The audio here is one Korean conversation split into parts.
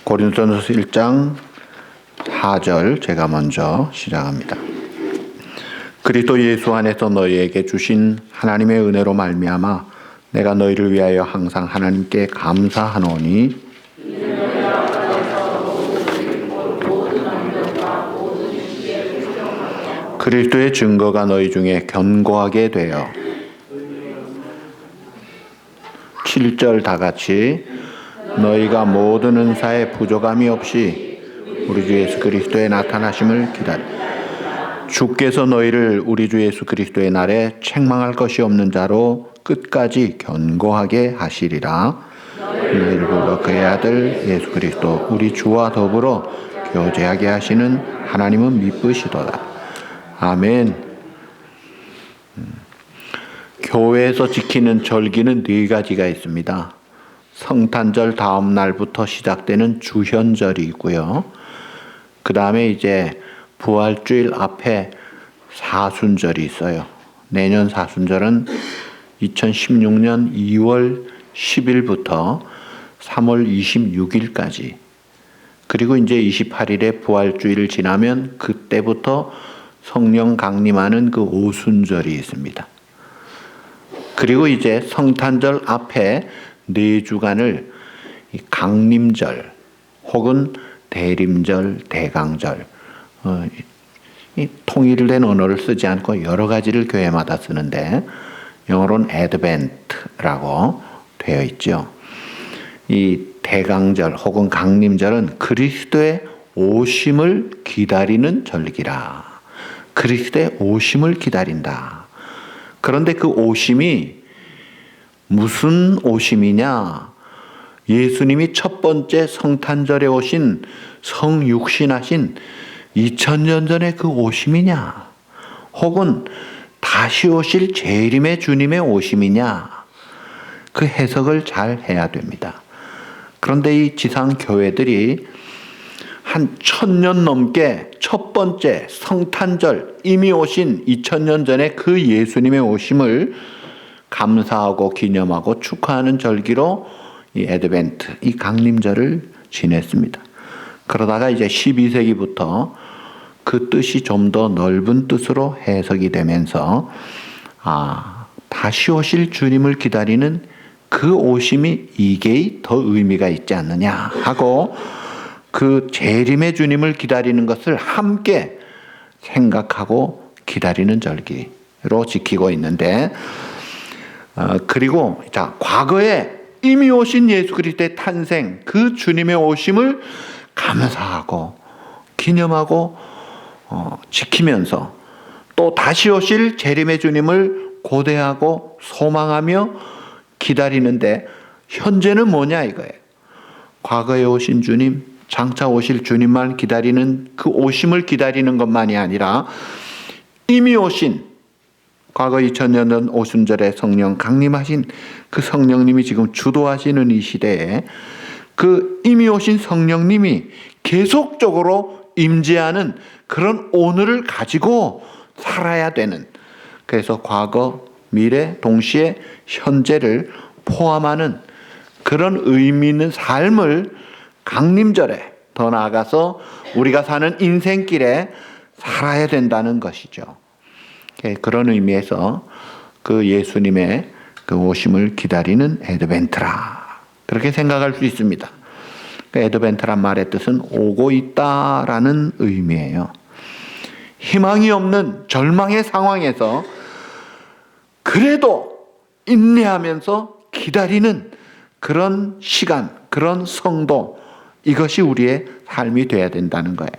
고린도전서 1장 4절 제가 먼저 시작합니다. 그리스도 예수 안에서 너희에게 주신 하나님의 은혜로 말미암아 내가 너희를 위하여 항상 하나님께 감사하노니 그리스도의 증거가 너희 중에 견고하게 되어 7절 다 같이 너희가 모든 은사에 부족함이 없이 우리 주 예수 그리스도의 나타나심을 기다려 주께서 너희를 우리 주 예수 그리스도의 날에 책망할 것이 없는 자로 끝까지 견고하게 하시리라. 너희를 불러 그의 아들 예수 그리스도 우리 주와 더불어 교제하게 하시는 하나님은 미쁘시도다. 아멘. 교회에서 지키는 절기는 4가지가 있습니다. 성탄절 다음 날부터 시작되는 주현절이 있고요. 그 다음에 이제 부활주일 앞에 사순절이 있어요. 내년 사순절은 2016년 2월 10일부터 3월 26일까지, 그리고 이제 28일에 부활주일을 지나면 그때부터 성령 강림하는 그 오순절이 있습니다. 그리고 이제 성탄절 앞에 4주간을 강림절 혹은 대림절, 대강절, 통일된 언어를 쓰지 않고 여러 가지를 교회마다 쓰는데 영어로는 애드벤트라고 되어 있죠. 이 대강절 혹은 강림절은 그리스도의 오심을 기다리는 절기라. 그리스도의 오심을 기다린다. 그런데 그 오심이 무슨 오심이냐? 예수님이 첫 번째 성탄절에 오신 성육신하신 2000년 전의 그 오심이냐? 혹은 다시 오실 재림의 주님의 오심이냐? 그 해석을 잘 해야 됩니다. 그런데 이 지상 교회들이 한 1000년 넘게 첫 번째 성탄절, 이미 오신 2000년 전에 그 예수님의 오심을 감사하고 기념하고 축하하는 절기로 이 애드벤트, 이 강림절을 지냈습니다. 그러다가 이제 12세기부터 그 뜻이 좀 더 넓은 뜻으로 해석이 되면서 다시 오실 주님을 기다리는 그 오심이 이게 더 의미가 있지 않느냐 하고 그 재림의 주님을 기다리는 것을 함께 생각하고 기다리는 절기로 지키고 있는데, 그리고 자, 과거에 이미 오신 예수 그리스도의 탄생, 그 주님의 오심을 감사하고 기념하고 지키면서 또 다시 오실 재림의 주님을 고대하고 소망하며 기다리는데, 현재는 뭐냐 이거예요. 과거에 오신 주님, 장차 오실 주님만 기다리는 그 오심을 기다리는 것만이 아니라 이미 오신 과거 2000년 전 오순절에 성령 강림하신 그 성령님이 지금 주도하시는 이 시대에 그 이미 오신 성령님이 계속적으로 임재하는 그런 오늘을 가지고 살아야 되는, 그래서 과거, 미래, 동시에 현재를 포함하는 그런 의미 있는 삶을 강림절에, 더 나아가서 우리가 사는 인생길에 살아야 된다는 것이죠. 그런 의미에서 그 예수님의 그 오심을 기다리는 애드벤트라, 그렇게 생각할 수 있습니다. 그 애드벤트란 말의 뜻은 오고 있다라는 의미예요. 희망이 없는 절망의 상황에서 그래도 인내하면서 기다리는 그런 시간, 그런 성도, 이것이 우리의 삶이 되어야 된다는 거예요.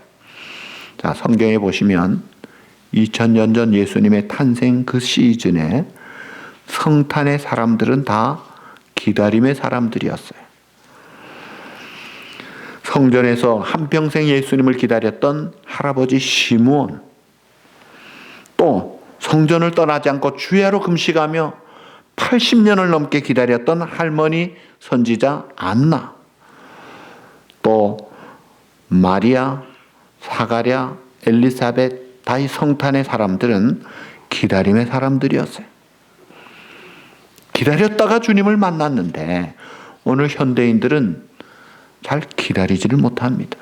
자, 성경에 보시면 2000년 전 예수님의 탄생 그 시즌에 성탄의 사람들은 다 기다림의 사람들이었어요. 성전에서 한평생 예수님을 기다렸던 할아버지 시므온, 또 성전을 떠나지 않고 주야로 금식하며 80년을 넘게 기다렸던 할머니 선지자 안나, 또 마리아, 사가랴, 엘리사벳, 다 이 성탄의 사람들은 기다림의 사람들이었어요. 기다렸다가 주님을 만났는데 오늘 현대인들은 잘 기다리지를 못합니다.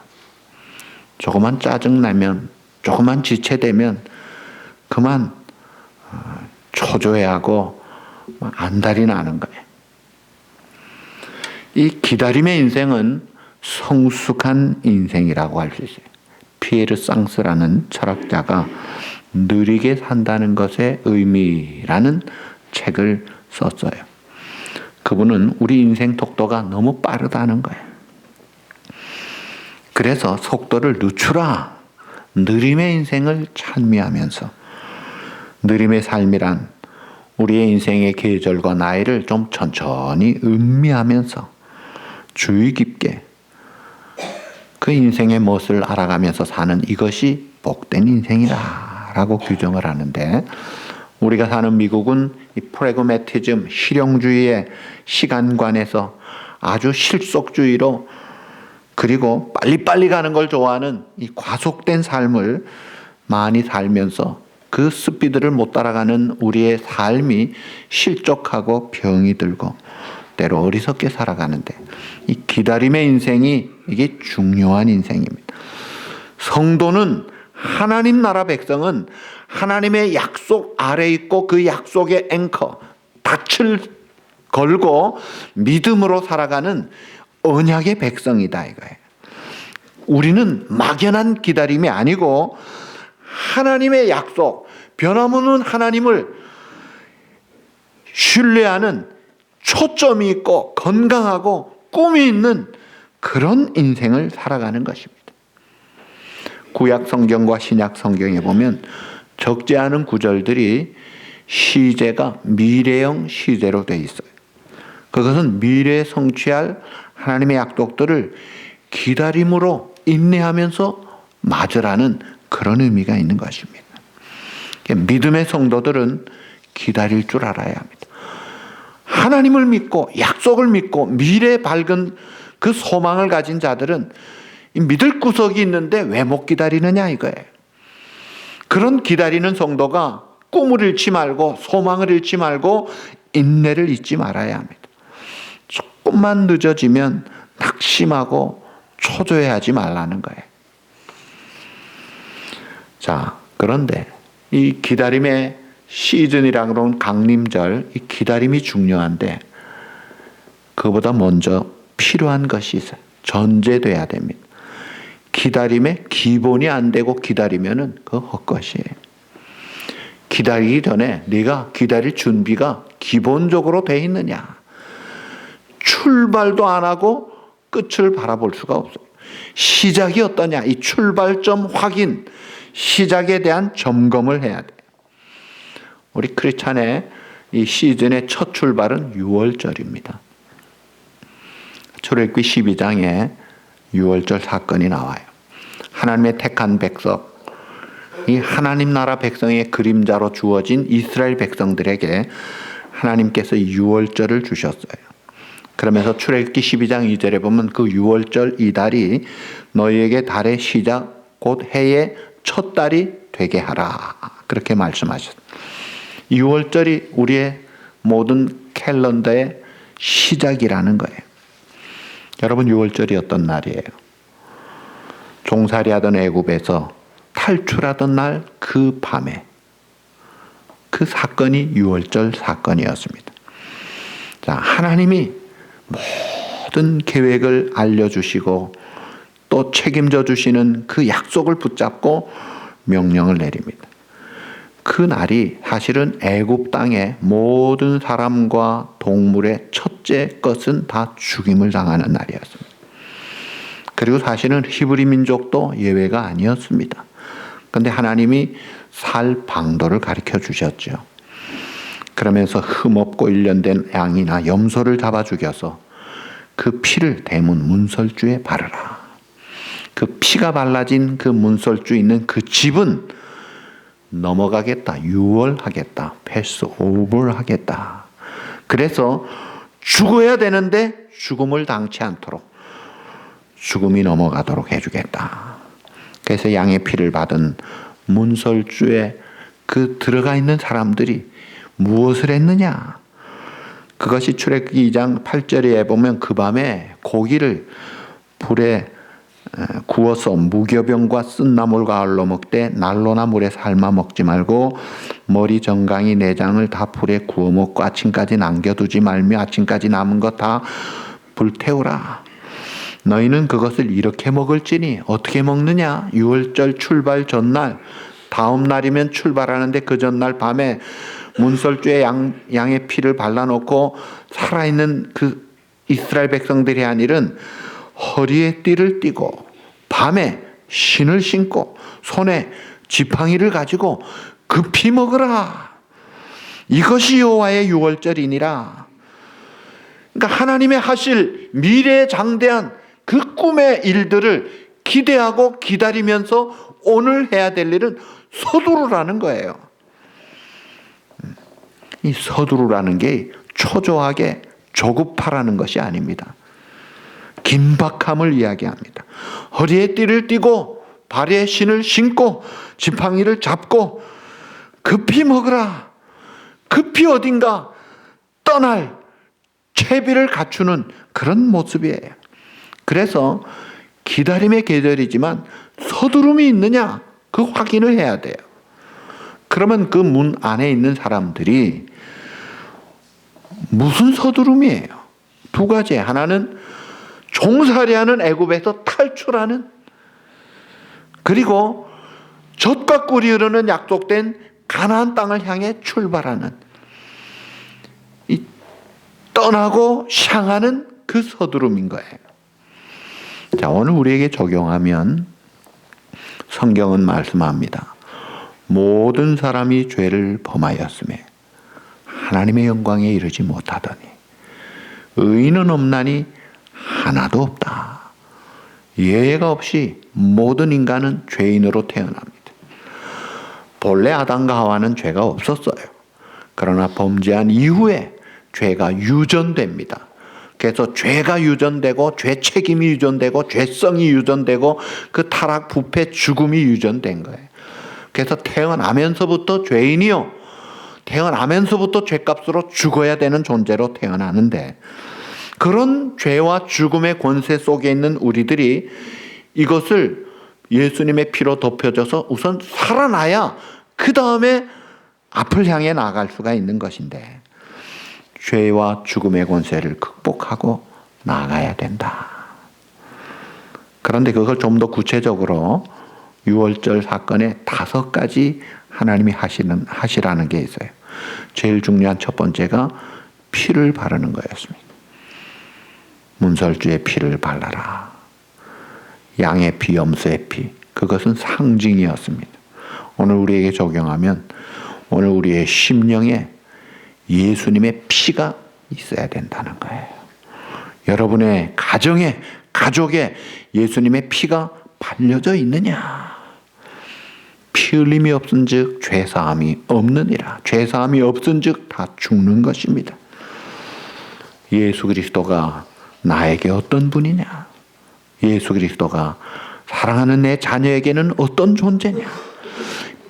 조그만 짜증나면, 조그만 지체되면 그만 초조해하고 안달이 나는 거예요. 이 기다림의 인생은 성숙한 인생이라고 할 수 있어요. 피에르 쌍스라는 철학자가 느리게 산다는 것의 의미라는 책을 썼어요. 그분은 우리 인생 속도가 너무 빠르다는 거예요. 그래서 속도를 늦추라. 느림의 인생을 찬미하면서, 느림의 삶이란 우리의 인생의 계절과 나이를 좀 천천히 음미하면서 주의 깊게 그 인생의 멋을 알아가면서 사는 이것이 복된 인생이다라고 규정을 하는데, 우리가 사는 미국은 이 프래그매티즘, 실용주의의 시간관에서 아주 실속주의로, 그리고 빨리빨리 가는 걸 좋아하는 이 과속된 삶을 많이 살면서 그 스피드를 못 따라가는 우리의 삶이 실족하고 병이 들고 때로 어리석게 살아가는데, 이 기다림의 인생이 이게 중요한 인생입니다. 성도는, 하나님 나라 백성은 하나님의 약속 아래 있고 그 약속의 앵커, 닻을 걸고 믿음으로 살아가는 언약의 백성이다 이거예요. 우리는 막연한 기다림이 아니고 하나님의 약속, 변함없는 하나님을 신뢰하는 초점이 있고 건강하고 꿈이 있는 그런 인생을 살아가는 것입니다. 구약 성경과 신약 성경에 보면 적지 않은 구절들이 시제가 미래형 시제로 되어 있어요. 그것은 미래에 성취할 하나님의 약속들을 기다림으로 인내하면서 맞으라는 그런 의미가 있는 것입니다. 믿음의 성도들은 기다릴 줄 알아야 합니다. 하나님을 믿고 약속을 믿고 미래에 밝은 그 소망을 가진 자들은 믿을 구석이 있는데 왜 못 기다리느냐 이거예요. 그런 기다리는 성도가 꿈을 잃지 말고 소망을 잃지 말고 인내를 잊지 말아야 합니다. 조금만 늦어지면 낙심하고 초조해하지 말라는 거예요. 자, 그런데 이 기다림의 시즌이라고 하는 강림절, 이 기다림이 중요한데 그보다 먼저 필요한 것이 있어요. 전제돼야 됩니다. 기다림의 기본이 안 되고 기다리면은 그거 헛것이에요. 기다리기 전에 네가 기다릴 준비가 기본적으로 돼 있느냐. 출발도 안 하고 끝을 바라볼 수가 없어요. 시작이 어떠냐. 이 출발점 확인, 시작에 대한 점검을 해야 돼요. 우리 크리스찬의 이 시즌의 첫 출발은 6월절입니다. 출애굽기 12장에 6월절 사건이 나와요. 하나님의 택한 백성, 이 하나님 나라 백성의 그림자로 주어진 이스라엘 백성들에게 하나님께서 6월절을 주셨어요. 그러면서 출애굽기 12장 2절에 보면 그 6월절 이 달이 너희에게 달의 시작 곧 해의 첫 달이 되게 하라. 그렇게 말씀하셨어요. 6월절이 우리의 모든 캘린더의 시작이라는 거예요. 여러분 6월절이 어떤 날이에요? 종살이하던 애굽에서 탈출하던 날 그 밤에 그 사건이 6월절 사건이었습니다. 자, 하나님이 모든 계획을 알려주시고 또 책임져 주시는 그 약속을 붙잡고 명령을 내립니다. 그 날이 사실은 애굽 땅의 모든 사람과 동물의 첫째 것은 다 죽임을 당하는 날이었습니다. 그리고 사실은 히브리 민족도 예외가 아니었습니다. 그런데 하나님이 살 방도를 가르쳐 주셨죠. 그러면서 흠없고 일련된 양이나 염소를 잡아 죽여서 그 피를 대문 문설주에 바르라. 그 피가 발라진 그 문설주 있는 그 집은 넘어가겠다, 유월하겠다, 패스 오버를 하겠다. 그래서 죽어야 되는데 죽음을 당치 않도록 죽음이 넘어가도록 해주겠다. 그래서 양의 피를 받은 문설주에 그 들어가 있는 사람들이 무엇을 했느냐? 그것이 출애굽기 2장 8절에 보면 그 밤에 고기를 불에 구워서 무교병과 쓴나물 가을로 먹되 난로나 물에 삶아 먹지 말고 머리 정강이 내장을 다 불에 구워 먹고 아침까지 남겨두지 말며 아침까지 남은 것 다 불태우라. 너희는 그것을 이렇게 먹을지니 어떻게 먹느냐? 유월절 출발 전날 다음 날이면 출발하는데 그 전날 밤에 문설주에 양의 피를 발라놓고 살아있는 그 이스라엘 백성들이 한 일은 허리에 띠를 띠고 밤에 신을 신고 손에 지팡이를 가지고 급히 먹으라. 이것이 여호와의 유월절이니라. 그러니까 하나님의 하실 미래에 장대한 그 꿈의 일들을 기대하고 기다리면서 오늘 해야 될 일은 서두르라는 거예요. 이 서두르라는 게 초조하게 조급하라는 것이 아닙니다. 긴박함을 이야기합니다. 허리에 띠를 띠고 발에 신을 신고 지팡이를 잡고 급히 먹으라. 급히 어딘가 떠날 채비를 갖추는 그런 모습이에요. 그래서 기다림의 계절이지만 서두름이 있느냐 그 확인을 해야 돼요. 그러면 그 문 안에 있는 사람들이 무슨 서두름이에요? 두 가지. 하나는 종살이하는 애굽에서 탈출하는, 그리고 젖과 꿀이 흐르는 약속된 가나안 땅을 향해 출발하는, 이 떠나고 향하는 그 서두름인 거예요. 자, 오늘 우리에게 적용하면 성경은 말씀합니다. 모든 사람이 죄를 범하였음에 하나님의 영광에 이르지 못하더니 의인은 없나니 하나도 없다. 예외가 없이 모든 인간은 죄인으로 태어납니다. 본래 아담과 하와는 죄가 없었어요. 그러나 범죄한 이후에 죄가 유전됩니다. 그래서 죄가 유전되고 죄 책임이 유전되고 죄성이 유전되고 그 타락, 부패, 죽음이 유전된 거예요. 그래서 태어나면서부터 죄인이요, 태어나면서부터 죄값으로 죽어야 되는 존재로 태어나는데, 그런 죄와 죽음의 권세 속에 있는 우리들이 이것을 예수님의 피로 덮여져서 우선 살아나야 그 다음에 앞을 향해 나아갈 수가 있는 것인데, 죄와 죽음의 권세를 극복하고 나아가야 된다. 그런데 그걸 좀 더 구체적으로 유월절 사건에 5가지 하나님이 하시라는 게 있어요. 제일 중요한 첫 번째가 피를 바르는 거였습니다. 문설주의 피를 발라라. 양의 피, 염소의 피, 그것은 상징이었습니다. 오늘 우리에게 적용하면 오늘 우리의 심령에 예수님의 피가 있어야 된다는 거예요. 여러분의 가정에, 가족에 예수님의 피가 발려져 있느냐? 피 흘림이 없은즉 죄사함이 없느니라. 죄사함이 없은즉 다 죽는 것입니다. 예수 그리스도가 나에게 어떤 분이냐? 예수 그리스도가 사랑하는 내 자녀에게는 어떤 존재냐?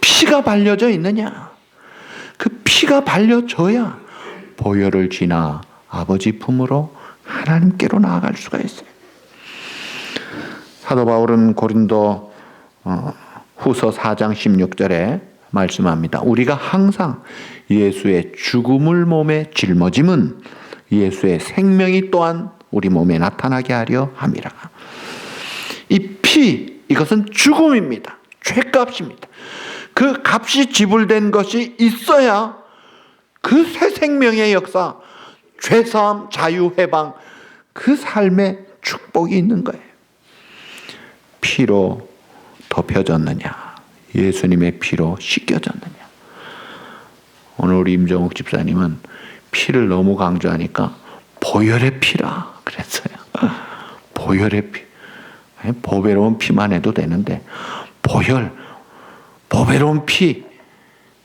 피가 발려져 있느냐? 그 피가 발려져야 보혈을 지나 아버지 품으로 하나님께로 나아갈 수가 있어요. 사도 바울은 고린도 후서 4장 16절에 말씀합니다. 우리가 항상 예수의 죽음을 몸에 짊어짐은 예수의 생명이 또한 우리 몸에 나타나게 하려 함이라. 이 피, 이것은 죽음입니다. 죄값입니다. 그 값이 지불된 것이 있어야 그 새 생명의 역사, 죄사함, 자유, 해방, 그 삶의 축복이 있는 거예요. 피로 덮여졌느냐? 예수님의 피로 씻겨졌느냐? 오늘 우리 임정욱 집사님은 피를 너무 강조하니까 보혈의 피라 그랬어요. 보혈의 피. 보배로운 피만 해도 되는데 보혈, 보배로운 피,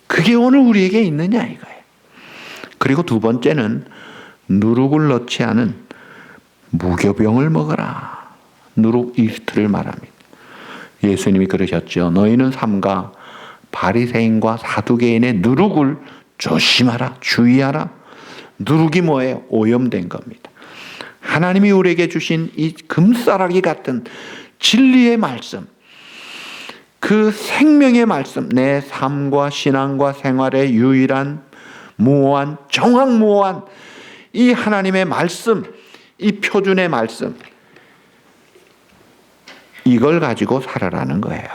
그게 오늘 우리에게 있느냐 이거예요. 그리고 두 번째는 누룩을 넣지 않은 무교병을 먹어라. 누룩 이스트를 말합니다. 예수님이 그러셨죠. 너희는 삼가 바리새인과 사두개인의 누룩을 조심하라, 주의하라. 누룩이 뭐예요? 오염된 겁니다. 하나님이 우리에게 주신 이 금싸라기 같은 진리의 말씀, 그 생명의 말씀, 내 삶과 신앙과 생활의 유일한 무오한, 정확무오한 이 하나님의 말씀, 이 표준의 말씀, 이걸 가지고 살아라는 거예요.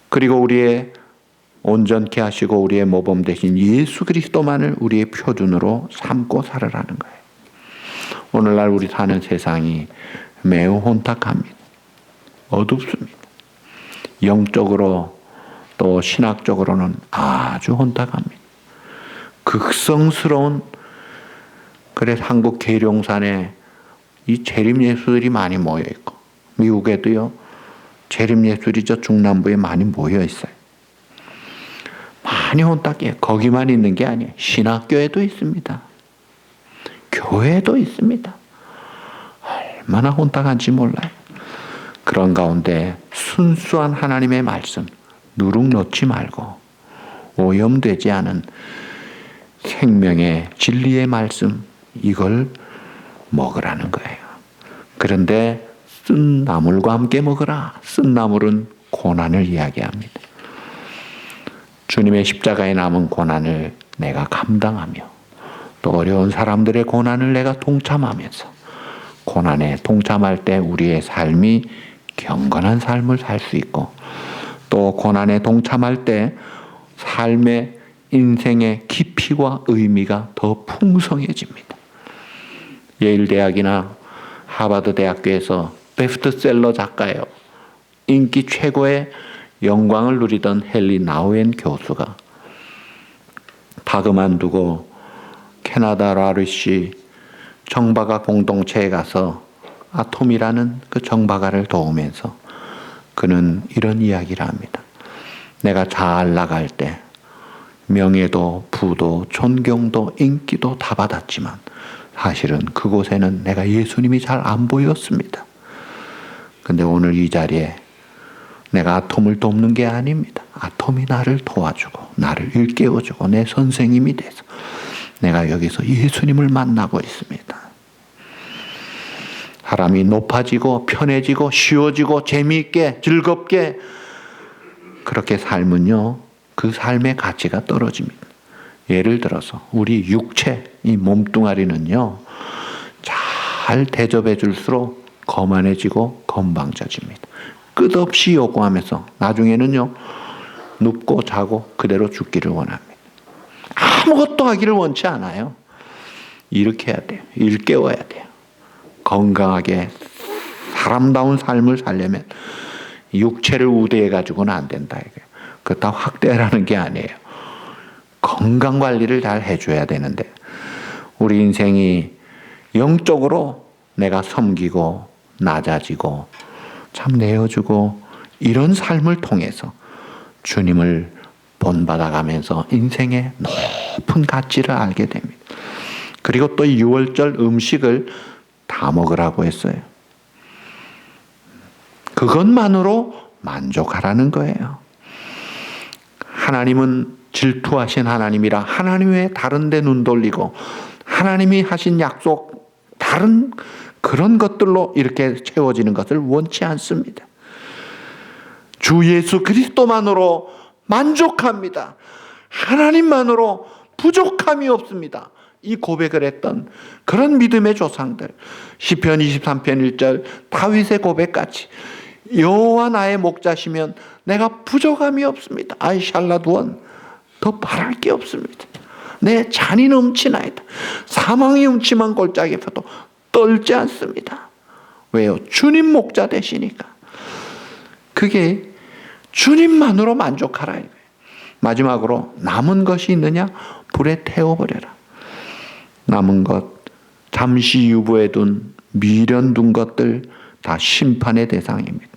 그리고 우리의 온전케 하시고 우리의 모범 되신 예수 그리스도만을 우리의 표준으로 삼고 살아라는 거예요. 오늘날 우리 사는 세상이 매우 혼탁합니다. 어둡습니다. 영적으로 또 신학적으로는 아주 혼탁합니다. 극성스러운, 그래서 한국 계룡산에 이 재림예수들이 많이 모여있고, 미국에도요 재림예술이 저 중남부에 많이 모여있어요. 많이 혼탁해요. 거기만 있는 게 아니에요. 신학교에도 있습니다. 교회도 있습니다. 얼마나 혼탁한지 몰라요. 그런 가운데 순수한 하나님의 말씀, 누룩 넣지 말고 오염되지 않은 생명의 진리의 말씀, 이걸 먹으라는 거예요. 그런데 쓴 나물과 함께 먹으라. 쓴 나물은 고난을 이야기합니다. 주님의 십자가에 남은 고난을 내가 감당하며 또 어려운 사람들의 고난을 내가 동참하면서 고난에 동참할 때 우리의 삶이 경건한 삶을 살 수 있고 또 고난에 동참할 때 삶의 인생의 깊이와 의미가 더 풍성해집니다. 예일대학이나 하버드 대학교에서 베스트셀러 작가예요. 인기 최고의 영광을 누리던 헨리 나우엔 교수가 다 그만두고 캐나다 라르시 정박아 공동체에 가서 아톰이라는 그 정박아를 도우면서 그는 이런 이야기를 합니다. 내가 잘 나갈 때 명예도 부도 존경도 인기도 다 받았지만 사실은 그곳에는 내가 예수님이 잘 안 보였습니다. 근데 오늘 이 자리에 내가 아톰을 돕는 게 아닙니다. 아톰이 나를 도와주고 나를 일깨워주고 내 선생님이 돼서 내가 여기서 예수님을 만나고 있습니다. 사람이 높아지고 편해지고 쉬워지고 재미있게 즐겁게 그렇게 살면요, 그 삶의 가치가 떨어집니다. 예를 들어서 우리 육체, 이 몸뚱아리는요, 잘 대접해 줄수록 거만해지고 건방져집니다. 끝없이 요구하면서 나중에는요, 눕고 자고 그대로 죽기를 원합니다. 아무것도 하기를 원치 않아요. 이렇게 해야 돼요. 일깨워야 돼요. 건강하게 사람다운 삶을 살려면 육체를 우대해 가지고는 안 된다. 그거 다 확대라는 게 아니에요. 건강 관리를 잘 해줘야 되는데 우리 인생이 영적으로 내가 섬기고 낮아지고 참 내어주고 이런 삶을 통해서 주님을 본받아가면서 인생의 높은 가치를 알게 됩니다. 그리고 또 6월절 음식을 다 먹으라고 했어요. 그것만으로 만족하라는 거예요. 하나님은 질투하신 하나님이라 하나님 외에 다른 데 눈 돌리고 하나님이 하신 약속 다른 그런 것들로 이렇게 채워지는 것을 원치 않습니다. 주 예수 그리스도만으로 만족합니다. 하나님만으로 부족함이 없습니다. 이 고백을 했던 그런 믿음의 조상들, 시편 23편 1절 다윗의 고백같이 여호와 나의 목자시면 내가 부족함이 없습니다. I shall not want. 더 바랄 게 없습니다. 내 잔이 넘치나이다. 사망이 음침한 골짜기에서도 떨지 않습니다. 왜요? 주님 목자 되시니까. 그게 주님만으로 만족하라. 이거예요. 마지막으로 남은 것이 있느냐? 불에 태워버려라. 남은 것, 잠시 유보해 둔 미련 둔 것들 다 심판의 대상입니다.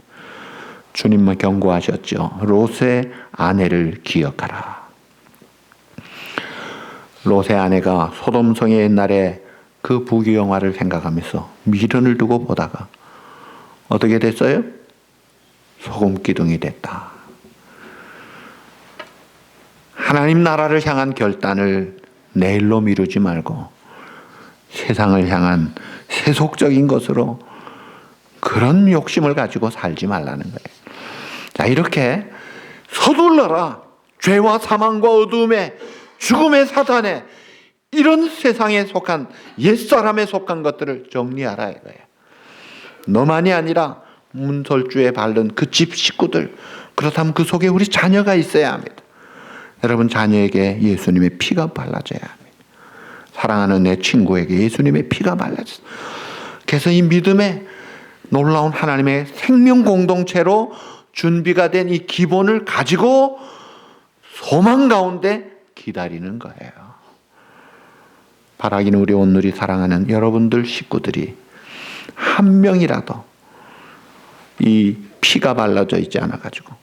주님만 경고하셨죠. 롯의 아내를 기억하라. 롯의 아내가 소돔성의 옛날에 그 부귀영화를 생각하면서 미련을 두고 보다가 어떻게 됐어요? 소금 기둥이 됐다. 하나님 나라를 향한 결단을 내일로 미루지 말고 세상을 향한 세속적인 것으로 그런 욕심을 가지고 살지 말라는 거예요. 자, 이렇게 서둘러라. 죄와 사망과 어두움에 죽음의 사단에 이런 세상에 속한 옛사람에 속한 것들을 정리하라 이거예요. 너만이 아니라 문설주에 바른 그 집 식구들, 그렇다면 그 속에 우리 자녀가 있어야 합니다. 여러분, 자녀에게 예수님의 피가 발라져야 합니다. 사랑하는 내 친구에게 예수님의 피가 발라져요. 그래서 이 믿음의 놀라운 하나님의 생명 공동체로 준비가 된 이 기본을 가지고 소망 가운데 기다리는 거예요. 바라기는 우리 온누리 사랑하는 여러분들 식구들이 한 명이라도 이 피가 발라져 있지 않아가지고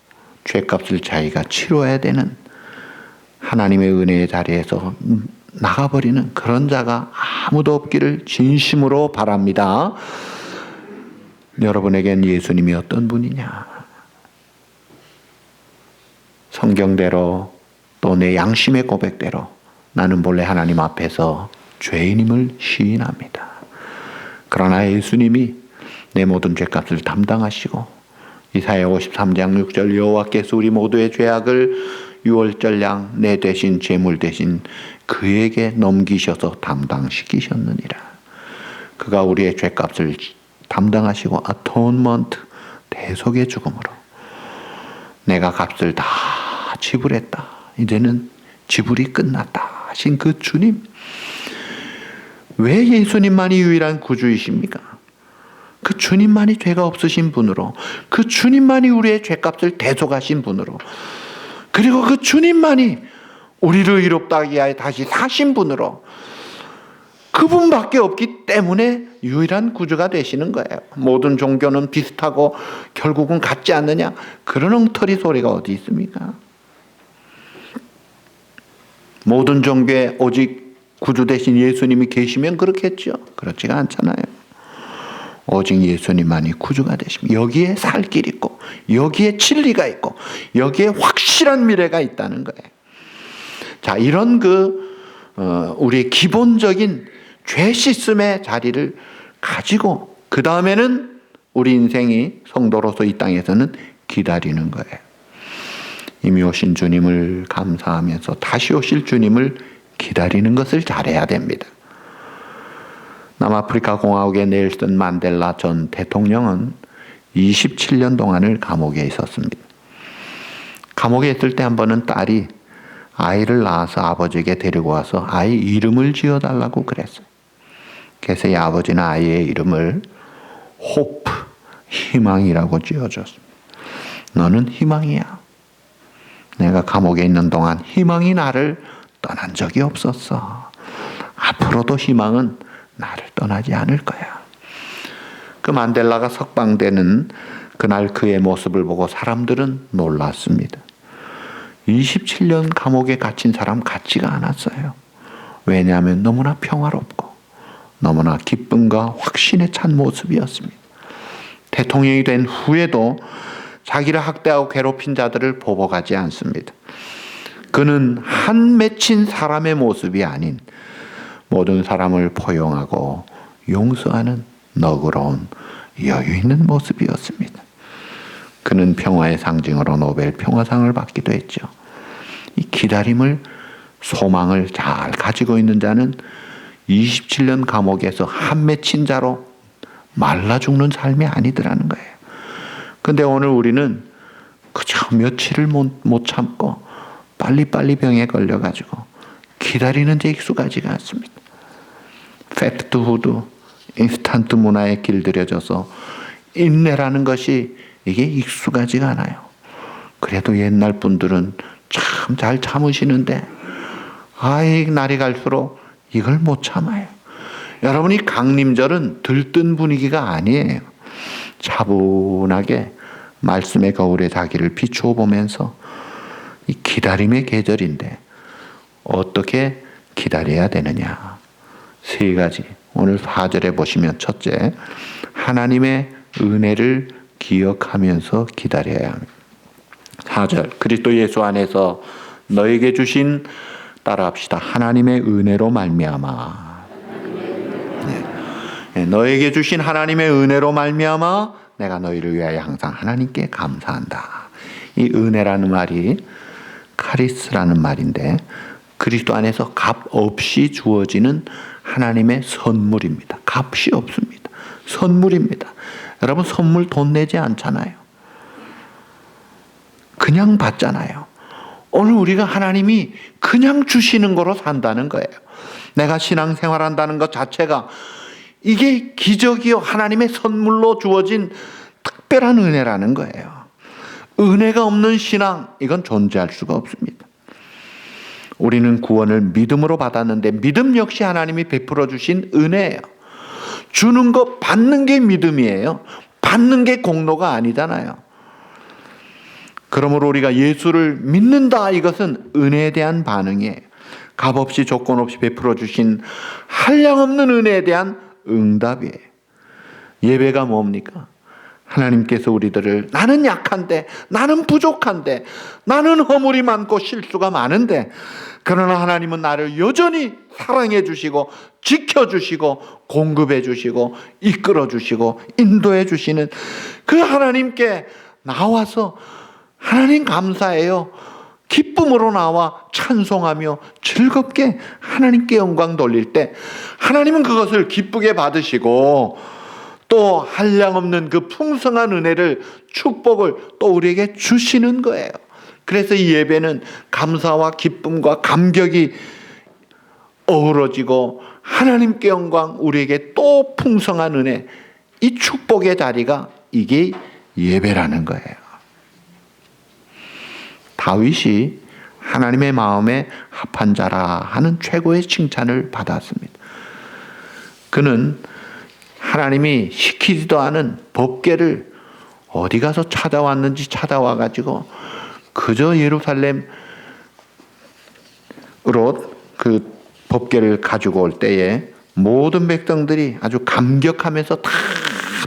죄값을 자기가 치러야 되는 하나님의 은혜의 자리에서 나가버리는 그런 자가 아무도 없기를 진심으로 바랍니다. 여러분에겐 예수님이 어떤 분이냐? 성경대로 또 내 양심의 고백대로 나는 본래 하나님 앞에서 죄인임을 시인합니다. 그러나 예수님이 내 모든 죄값을 담당하시고 이사야 53장 6절 여호와께서 우리 모두의 죄악을 유월절 양 내 대신 제물 대신 그에게 넘기셔서 담당시키셨느니라. 그가 우리의 죄값을 담당하시고 atonement, 대속의 죽음으로 내가 값을 다 지불했다. 이제는 지불이 끝났다 하신 그 주님. 왜 예수님만이 유일한 구주이십니까? 그 주님만이 죄가 없으신 분으로, 그 주님만이 우리의 죄값을 대속하신 분으로, 그리고 그 주님만이 우리를 의롭다기 위하여 다시 사신 분으로, 그분밖에 없기 때문에 유일한 구주가 되시는 거예요. 모든 종교는 비슷하고 결국은 같지 않느냐? 그런 엉터리 소리가 어디 있습니까? 모든 종교에 오직 구주 대신 예수님이 계시면 그렇겠죠. 그렇지가 않잖아요. 오직 예수님만이 구주가 되십니다. 여기에 살 길이 있고 여기에 진리가 있고 여기에 확실한 미래가 있다는 거예요. 자, 이런 우리의 기본적인 죄 씻음의 자리를 가지고 그 다음에는 우리 인생이 성도로서 이 땅에서는 기다리는 거예요. 이미 오신 주님을 감사하면서 다시 오실 주님을 기다리는 것을 잘해야 됩니다. 남아프리카 공화국의 넬슨 만델라 전 대통령은 27년 동안을 감옥에 있었습니다. 감옥에 있을 때 한 번은 딸이 아이를 낳아서 아버지에게 데리고 와서 아이 이름을 지어달라고 그랬어요. 그래서 이 아버지는 아이의 이름을 호프, 희망이라고 지어줬습니다. 너는 희망이야. 내가 감옥에 있는 동안 희망이 나를 떠난 적이 없었어. 앞으로도 희망은 나를 떠나지 않을 거야. 그 만델라가 석방되는 그날 그의 모습을 보고 사람들은 놀랐습니다. 27년 감옥에 갇힌 사람 같지가 않았어요. 왜냐하면 너무나 평화롭고 너무나 기쁨과 확신에 찬 모습이었습니다. 대통령이 된 후에도 자기를 학대하고 괴롭힌 자들을 보복하지 않습니다. 그는 한 맺힌 사람의 모습이 아닌 모든 사람을 포용하고 용서하는 너그러운 여유 있는 모습이었습니다. 그는 평화의 상징으로 노벨 평화상을 받기도 했죠. 이 기다림을, 소망을 잘 가지고 있는 자는 27년 감옥에서 한 맺힌 자로 말라 죽는 삶이 아니더라는 거예요. 근데 오늘 우리는 그저 며칠을 못 참고 빨리빨리 병에 걸려가지고 기다리는 데 익숙하지가 않습니다. 패스트푸드, 인스턴트 문화에 길들여져서 인내라는 것이 이게 익숙하지가 않아요. 그래도 옛날 분들은 참 잘 참으시는데 날이 갈수록 이걸 못 참아요. 여러분이 강림절은 들뜬 분위기가 아니에요. 차분하게 말씀의 거울에 자기를 비추어 보면서 이 기다림의 계절인데 어떻게 기다려야 되느냐. 세 가지. 오늘 4절에 보시면 첫째, 하나님의 은혜를 기억하면서 기다려야 합니다. 4절, 그리스도 예수 안에서 너에게 주신, 따라합시다, 하나님의 은혜로 말미암아. 네. 너에게 주신 하나님의 은혜로 말미암아 내가 너희를 위하여 항상 하나님께 감사한다. 이 은혜라는 말이 카리스라는 말인데 그리스도 안에서 값 없이 주어지는 하나님의 선물입니다. 값이 없습니다. 선물입니다. 여러분, 선물 돈 내지 않잖아요. 그냥 받잖아요. 오늘 우리가 하나님이 그냥 주시는 거로 산다는 거예요. 내가 신앙생활한다는 것 자체가 이게 기적이요, 하나님의 선물로 주어진 특별한 은혜라는 거예요. 은혜가 없는 신앙, 이건 존재할 수가 없습니다. 우리는 구원을 믿음으로 받았는데 믿음 역시 하나님이 베풀어 주신 은혜예요. 주는 거, 받는 게 믿음이에요. 받는 게 공로가 아니잖아요. 그러므로 우리가 예수를 믿는다, 이것은 은혜에 대한 반응이에요. 값없이 조건 없이 베풀어 주신 한량없는 은혜에 대한 응답이에요. 예배가 뭡니까? 하나님께서 우리들을, 나는 약한데, 나는 부족한데, 나는 허물이 많고 실수가 많은데, 그러나 하나님은 나를 여전히 사랑해 주시고 지켜주시고 공급해 주시고 이끌어 주시고 인도해 주시는 그 하나님께 나와서 하나님 감사해요, 기쁨으로 나와 찬송하며 즐겁게 하나님께 영광 돌릴 때 하나님은 그것을 기쁘게 받으시고 또 한량없는 그 풍성한 은혜를, 축복을 또 우리에게 주시는 거예요. 그래서 이 예배는 감사와 기쁨과 감격이 어우러지고 하나님께 영광, 우리에게 또 풍성한 은혜, 이 축복의 자리가 이게 예배라는 거예요. 다윗이 하나님의 마음에 합한 자라 하는 최고의 칭찬을 받았습니다. 그는 하나님이 시키지도 않은 법궤를 어디 가서 찾아왔는지 찾아와 가지고 그저 예루살렘으로 그 법궤를 가지고 올 때에 모든 백성들이 아주 감격하면서 다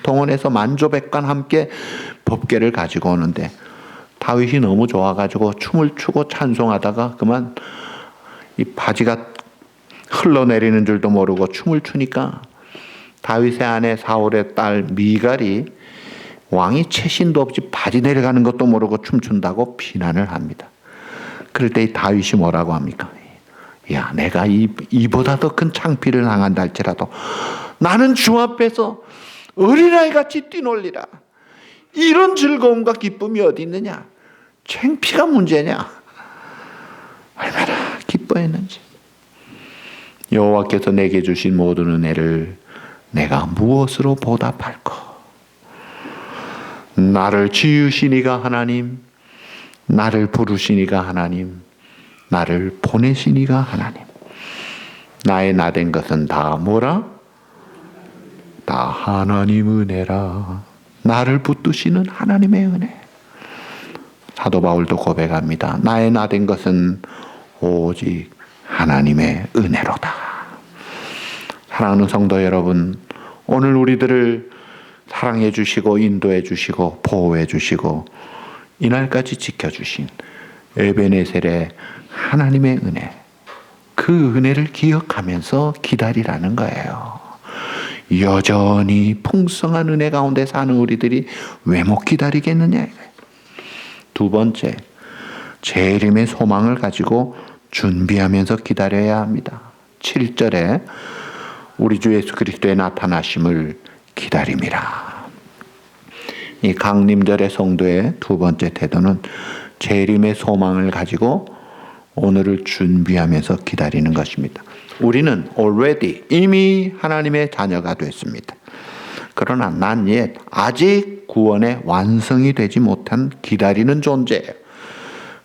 동원해서 만조백관 함께 법궤를 가지고 오는데 다윗이 너무 좋아가지고 춤을 추고 찬송하다가 그만 이 바지가 흘러내리는 줄도 모르고 춤을 추니까 다윗의 아내 사울의 딸 미갈이 왕이 채신도 없이 바지 내려가는 것도 모르고 춤춘다고 비난을 합니다. 그럴 때 다윗이 뭐라고 합니까? 야, 내가 이보다 더 큰 창피를 당한다 할지라도 나는 주 앞에서 어린아이 같이 뛰놀리라. 이런 즐거움과 기쁨이 어디 있느냐? 창피가 문제냐? 얼마나 기뻐했는지. 여호와께서 내게 주신 모든 은혜를 내가 무엇으로 보답할까? 나를 지으시니가 하나님, 나를 부르시니가 하나님, 나를 보내시니가 하나님. 나의 나된 것은 다 뭐라? 다 하나님 은혜라. 나를 붙드시는 하나님의 은혜. 사도 바울도 고백합니다. 나의 나된 것은 오직 하나님의 은혜로다. 사랑하는 성도 여러분, 오늘 우리들을 사랑해 주시고 인도해 주시고 보호해 주시고 이날까지 지켜주신 에베네셀의 하나님의 은혜, 그 은혜를 기억하면서 기다리라는 거예요. 여전히 풍성한 은혜 가운데 사는 우리들이 왜 못 기다리겠느냐. 두 번째, 재림의 소망을 가지고 준비하면서 기다려야 합니다. 7절에 우리 주 예수 그리스도의 나타나심을 기다림이라. 이 강림절의 성도의 두 번째 태도는 재림의 소망을 가지고 오늘을 준비하면서 기다리는 것입니다. 우리는 already 이미 하나님의 자녀가 됐습니다. 그러나 난 옛 아직 구원의 완성이 되지 못한 기다리는 존재예요.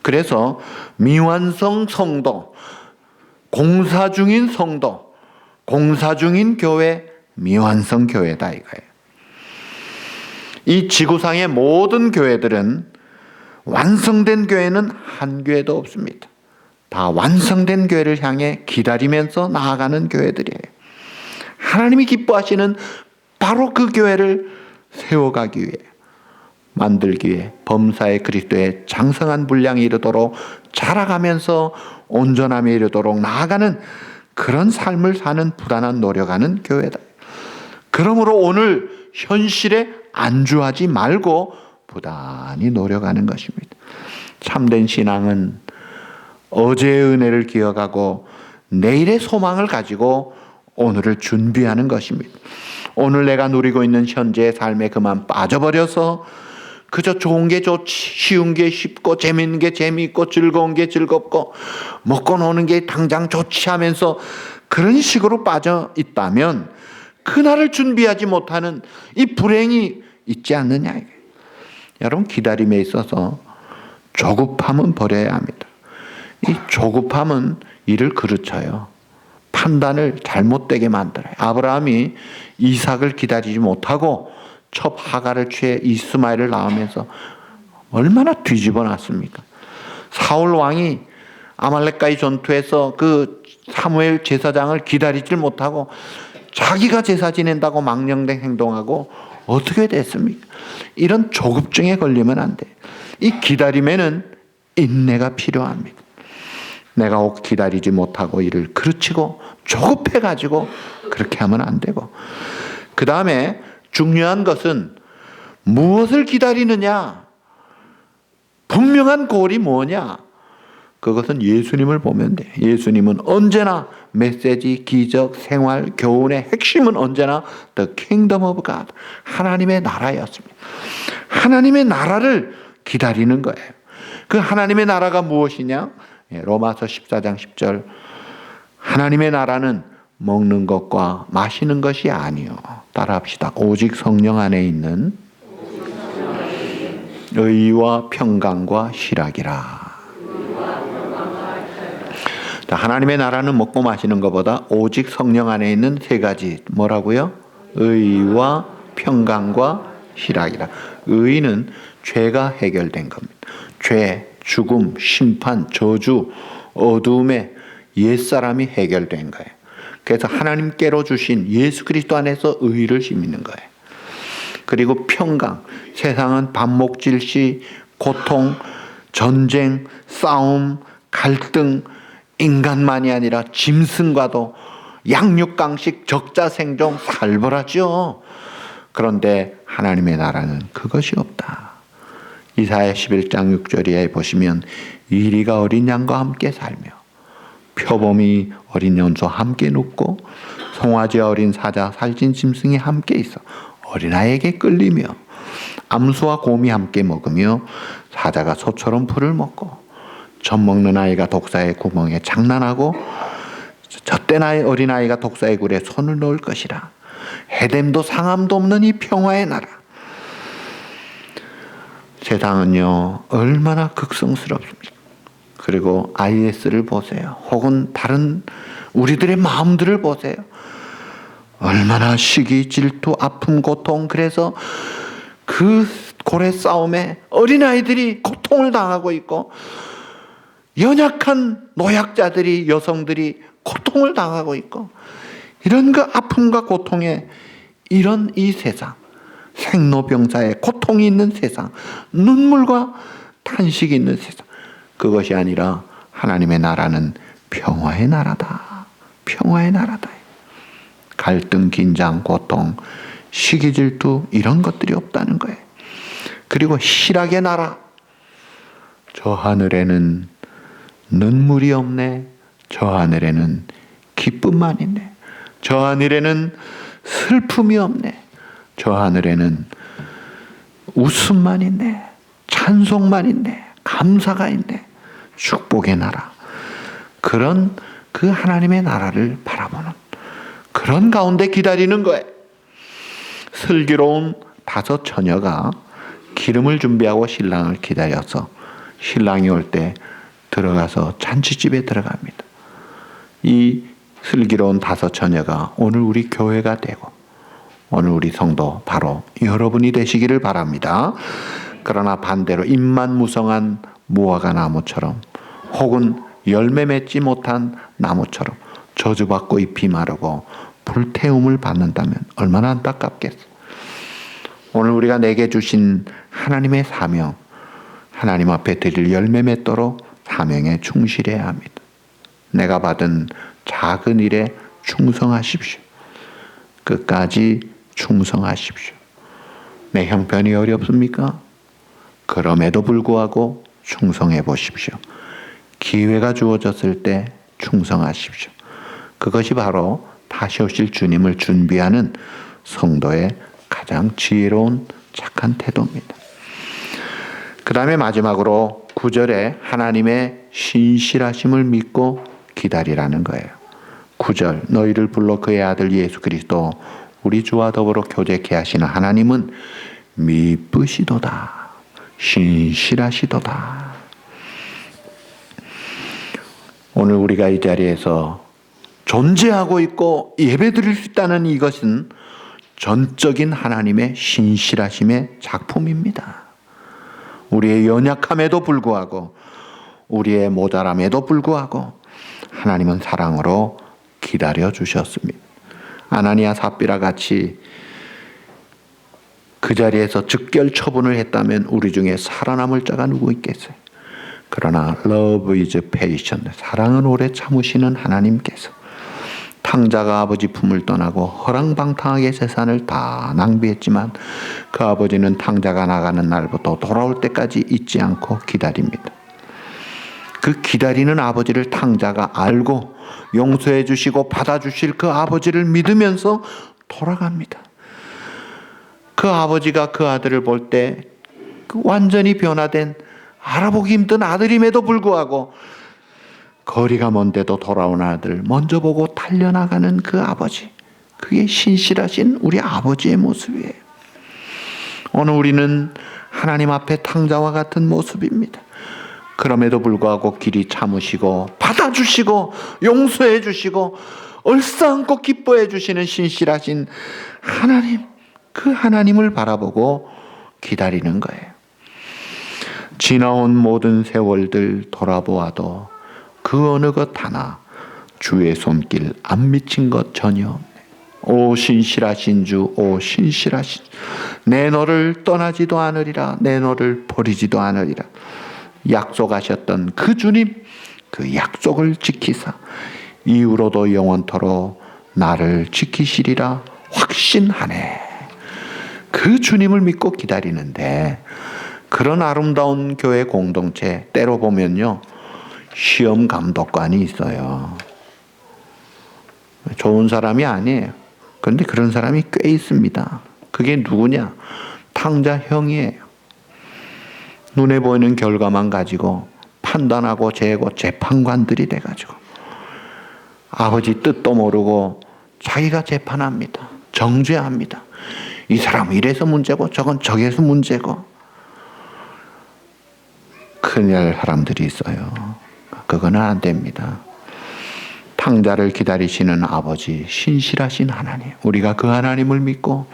그래서 미완성 성도, 공사 중인 성도, 공사 중인 교회, 미완성 교회다 이거예요. 이 지구상의 모든 교회들은 완성된 교회는 한 교회도 없습니다. 다 완성된 교회를 향해 기다리면서 나아가는 교회들이에요. 하나님이 기뻐하시는 바로 그 교회를 세워가기 위해, 만들기 위해 범사의 그리스도의 장성한 분량이 이르도록 자라가면서 온전함에 이르도록 나아가는 그런 삶을 사는 부단한 노력하는 교회다. 그러므로 오늘 현실에 안주하지 말고 부단히 노력하는 것입니다. 참된 신앙은 어제의 은혜를 기억하고 내일의 소망을 가지고 오늘을 준비하는 것입니다. 오늘 내가 누리고 있는 현재의 삶에 그만 빠져버려서 그저 좋은 게 좋지, 쉬운 게 쉽고 재밌는 게 재미있고 즐거운 게 즐겁고 먹고 노는 게 당장 좋지 하면서 그런 식으로 빠져 있다면 그날을 준비하지 못하는 이 불행이 있지 않느냐. 여러분, 기다림에 있어서 조급함은 버려야 합니다. 이 조급함은 일을 그르쳐요. 판단을 잘못되게 만들어요. 아브라함이 이삭을 기다리지 못하고 첩 하갈을 취해 이스마엘을 낳으면서 얼마나 뒤집어 놨습니까? 사울 왕이 아말렉과의 전투에서 그 사무엘 제사장을 기다리질 못하고 자기가 제사 지낸다고 망령된 행동하고 어떻게 됐습니까? 이런 조급증에 걸리면 안 돼. 이 기다림에는 인내가 필요합니다. 내가 혹 기다리지 못하고 이를 그르치고 조급해가지고 그렇게 하면 안 되고, 그 다음에 중요한 것은 무엇을 기다리느냐? 분명한 골이 뭐냐? 그것은 예수님을 보면 돼. 예수님은 언제나 메시지, 기적, 생활, 교훈의 핵심은 언제나 The Kingdom of God, 하나님의 나라였습니다. 하나님의 나라를 기다리는 거예요. 그 하나님의 나라가 무엇이냐? 로마서 14장 10절, 하나님의 나라는 먹는 것과 마시는 것이 아니요. 따라합시다. 오직 성령 안에 있는 의와 평강과 희락이라. 하나님의 나라는 먹고 마시는 것보다 오직 성령 안에 있는 세 가지, 뭐라고요? 의와 평강과 희락이라. 의는 죄가 해결된 겁니다. 죄, 죽음, 심판, 저주, 어두움의 옛사람이 해결된 거예요. 그래서 하나님께로 주신 예수 그리스도 안에서 의를 심는 거예요. 그리고 평강, 세상은 반목질시, 고통, 전쟁, 싸움, 갈등, 인간만이 아니라 짐승과도 양육강식, 적자생존 살벌하죠. 그런데 하나님의 나라는 그것이 없다. 이사야 11장 6절에 보시면 이리가 어린 양과 함께 살며 표범이 어린 연소 함께 눕고 송아지 어린 사자 살찐 짐승이 함께 있어 어린아이에게 끌리며 암수와 곰이 함께 먹으며 사자가 소처럼 풀을 먹고 젖 먹는 아이가 독사의 구멍에 장난하고 젖된 어린아이가 독사의 굴에 손을 넣을 것이라. 해됨도 상함도 없는 이 평화의 나라. 세상은요 얼마나 극성스럽습니까? 그리고 IS를 보세요. 혹은 다른 우리들의 마음들을 보세요. 얼마나 시기, 질투, 아픔, 고통. 그래서 그 고래 싸움에 어린아이들이 고통을 당하고 있고 연약한 노약자들이, 여성들이 고통을 당하고 있고, 이런 그 아픔과 고통에 이런 이 세상, 생로병사의 고통이 있는 세상, 눈물과 탄식이 있는 세상, 그것이 아니라 하나님의 나라는 평화의 나라다. 평화의 나라다. 갈등, 긴장, 고통, 시기, 질투 이런 것들이 없다는 거예요. 그리고 희락의 나라. 저 하늘에는 눈물이 없네. 저 하늘에는 기쁨만 있네. 저 하늘에는 슬픔이 없네. 저 하늘에는 웃음만 있네. 찬송만 있네. 감사가 있네. 축복의 나라. 그런 그 하나님의 나라를 바라보는 그런 가운데 기다리는 거예요. 슬기로운 5 처녀가 기름을 준비하고 신랑을 기다려서 신랑이 올 때 들어가서 잔치집에 들어갑니다. 이 슬기로운 5 처녀가 오늘 우리 교회가 되고 오늘 우리 성도 바로 여러분이 되시기를 바랍니다. 그러나 반대로 잎만 무성한 무화과 나무처럼 혹은 열매 맺지 못한 나무처럼 저주받고 잎이 마르고 불태움을 받는다면 얼마나 안타깝겠어. 오늘 우리가 내게 주신 하나님의 사명, 하나님 앞에 드릴 열매 맺도록 사명에 충실해야 합니다. 내가 받은 작은 일에 충성하십시오. 끝까지 충성하십시오. 내 형편이 어렵습니까? 그럼에도 불구하고 충성해 보십시오. 기회가 주어졌을 때 충성하십시오. 그것이 바로 다시 오실 주님을 준비하는 성도의 가장 지혜로운 착한 태도입니다. 그 다음에 마지막으로 9절에 하나님의 신실하심을 믿고 기다리라는 거예요. 9절, 너희를 불러 그의 아들 예수 그리스도 우리 주와 더불어 교제케 하시는 하나님은 미쁘시도다, 신실하시도다. 오늘 우리가 이 자리에서 존재하고 있고 예배드릴 수 있다는 이것은 전적인 하나님의 신실하심의 작품입니다. 우리의 연약함에도 불구하고, 우리의 모자람에도 불구하고 하나님은 사랑으로 기다려 주셨습니다. 아나니아 삽비라 같이 그 자리에서 즉결 처분을 했다면 우리 중에 살아남을 자가 누구 있겠어요? 그러나 love is patient, 사랑은 오래 참으시는 하나님께서 탕자가 아버지 품을 떠나고 허랑방탕하게 재산을 다 낭비했지만 그 아버지는 탕자가 나가는 날부터 돌아올 때까지 잊지 않고 기다립니다. 그 기다리는 아버지를 탕자가 알고 용서해 주시고 받아주실 그 아버지를 믿으면서 돌아갑니다. 그 아버지가 그 아들을 볼 때 그 완전히 변화된, 알아보기 힘든 아들임에도 불구하고 거리가 먼데도 돌아온 아들 먼저 보고 달려나가는 그 아버지, 그게 신실하신 우리 아버지의 모습이에요. 오늘 우리는 하나님 앞에 탕자와 같은 모습입니다. 그럼에도 불구하고 길이 참으시고 받아주시고 용서해 주시고 얼싸안고 기뻐해 주시는 신실하신 하나님, 그 하나님을 바라보고 기다리는 거예요. 지나온 모든 세월들 돌아보아도 그 어느 것 하나 주의 손길 안 미친 것 전혀 없네. 오 신실하신 주, 오 신실하신 주, 내 너를 떠나지도 않으리라, 내 너를 버리지도 않으리라. 약속하셨던 그 주님, 그 약속을 지키사 이후로도 영원토록 나를 지키시리라 확신하네. 그 주님을 믿고 기다리는데, 그런 아름다운 교회 공동체 때로 보면요, 시험 감독관이 있어요. 좋은 사람이 아니에요. 그런데 그런 사람이 꽤 있습니다. 그게 누구냐? 탕자 형이에요. 눈에 보이는 결과만 가지고 판단하고 재고 재판관들이 돼가지고 아버지 뜻도 모르고 자기가 재판합니다. 정죄합니다. 이 사람은 이래서 문제고 저건 저게서 문제고. 큰일 날 사람들이 있어요. 그거는 안 됩니다. 탕자를 기다리시는 아버지, 신실하신 하나님, 우리가 그 하나님을 믿고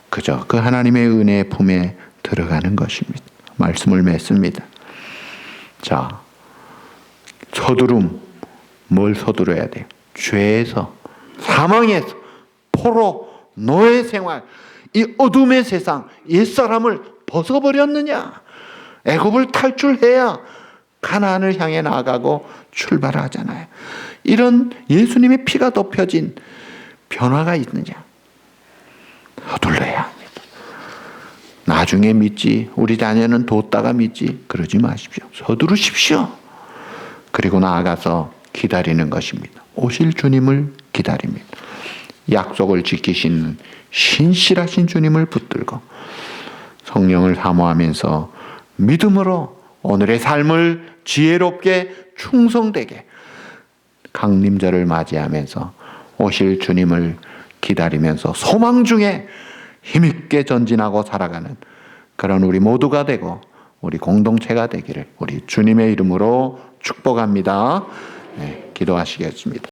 그저 그 하나님의 은혜의 품에 들어가는 것입니다. 말씀을 맺습니다. 자, 서두름, 뭘 서두려야 돼요? 죄에서, 사망에서, 포로, 노예 생활, 이 어둠의 세상, 옛사람을 벗어버렸느냐? 애굽을 탈출해야 가나안을 향해 나아가고 출발하잖아요. 이런 예수님의 피가 덮여진 변화가 있느냐? 서둘러야 합니다. 나중에 믿지, 우리 자녀는 뒀다가 믿지, 그러지 마십시오. 서두르십시오. 그리고 나아가서 기다리는 것입니다. 오실 주님을 기다립니다. 약속을 지키시는 신실하신 주님을 붙들고 성령을 사모하면서 믿음으로 오늘의 삶을 지혜롭게 충성되게 강림절을 맞이하면서 오실 주님을 기다리면서 소망 중에 힘있게 전진하고 살아가는 그런 우리 모두가 되고 우리 공동체가 되기를 우리 주님의 이름으로 축복합니다. 네, 기도하시겠습니다.